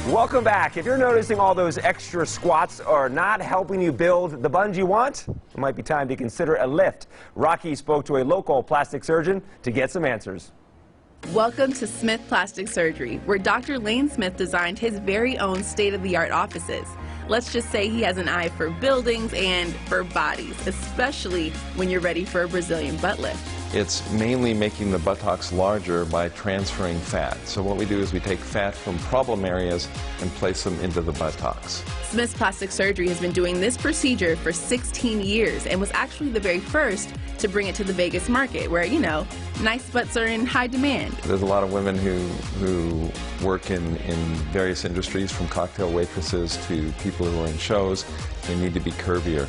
Welcome back. If you're noticing all those extra squats are not helping you build the buns you want, it might be time to consider a lift. Rocky spoke to a local plastic surgeon to get some answers. Welcome to Smith Plastic Surgery, where Dr. Lane Smith designed his very own state-of-the-art offices. Let's just say he has an eye for buildings and for bodies, especially when you're ready for a Brazilian butt lift. It's mainly making the buttocks larger by transferring fat. So what we do is we take fat from problem areas and place them into the buttocks. Smith's Plastic Surgery has been doing this procedure for 16 years and was actually the very first to bring it to the Vegas market, where, you know, nice butts are in high demand. There's a lot of women who work in various industries, from cocktail waitresses to people who are in shows. They need to be curvier.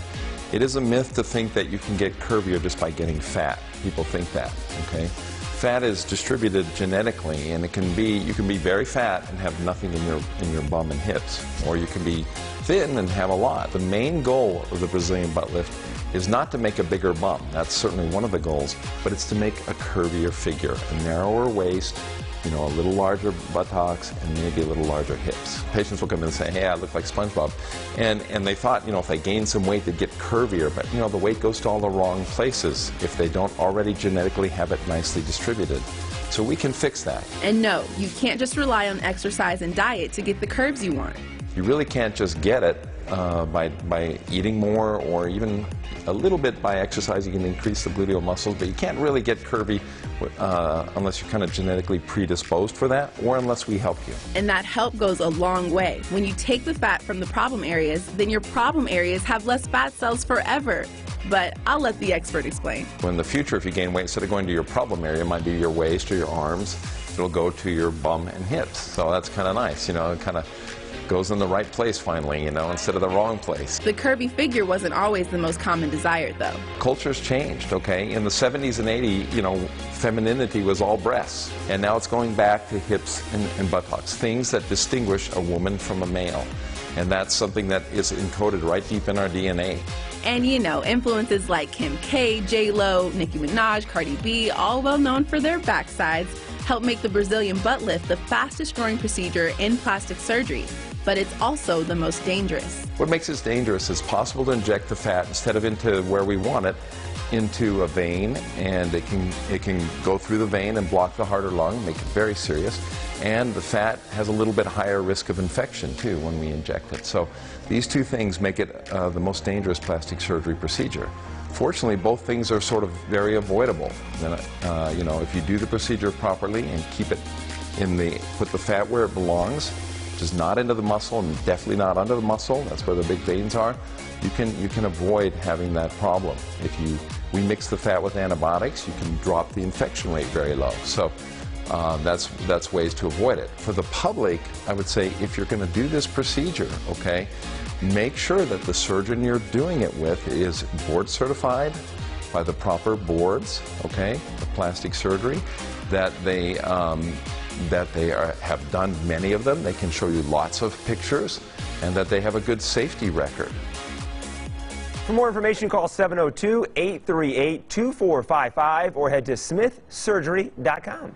It is a myth to think that you can get curvier just by getting fat. People think that, okay? Fat is distributed genetically, and you can be very fat and have nothing in your bum and hips, or you can be thin and have a lot. The main goal of the Brazilian butt lift is not to make a bigger bum. That's certainly one of the goals, but it's to make a curvier figure, a narrower waist, you know, a little larger buttocks, and maybe a little larger hips. Patients will come in and say, hey, I look like SpongeBob. And they thought, you know, if they gain some weight, they'd get curvier, but, you know, the weight goes to all the wrong places if they don't already genetically have it nicely distributed. So we can fix that. And no, you can't just rely on exercise and diet to get the curves you want. You really can't just get it by eating more, or even a little bit by exercise. You can increase the gluteal muscles, but you can't really get curvy unless you're kind of genetically predisposed for that, or unless we help you. And that help goes a long way. When you take the fat from the problem areas, then your problem areas have less fat cells forever. But I'll let the expert explain. In the future, if you gain weight, instead of going to your problem area, it might be your waist or your arms, it'll go to your bum and hips. So that's kind of nice, you know, it kind of goes in the right place finally, you know, instead of the wrong place. The curvy figure wasn't always the most common desire, though. Culture's changed, okay? In the 70s and 80s, you know, femininity was all breasts, and now it's going back to hips and buttocks, things that distinguish a woman from a male. And that's something that is encoded right deep in our DNA. And you know, influences like Kim K, J-Lo, Nicki Minaj, Cardi B, all well known for their backsides, help make the Brazilian butt lift the fastest growing procedure in plastic surgery. But it's also the most dangerous. What makes it dangerous is possible to inject the fat, instead of into where we want it, into a vein, and it can go through the vein and block the heart or lung, make it very serious. And the fat has a little bit higher risk of infection too when we inject it. So these two things make it the most dangerous plastic surgery procedure. Fortunately, both things are sort of very avoidable. You know, if you do the procedure properly and keep it put the fat where it belongs, which is not into the muscle and definitely not under the muscle, that's where the big veins are, you can avoid having that problem. If we mix the fat with antibiotics, you can drop the infection rate very low. So that's ways to avoid it. For the public, I would say, if you're going to do this procedure, okay, make sure that the surgeon you're doing it with is board certified by the proper boards, okay, of plastic surgery, that they have done many of them, they can show you lots of pictures, and that they have a good safety record. For more information, call 702-838-2455 or head to smithsurgery.com.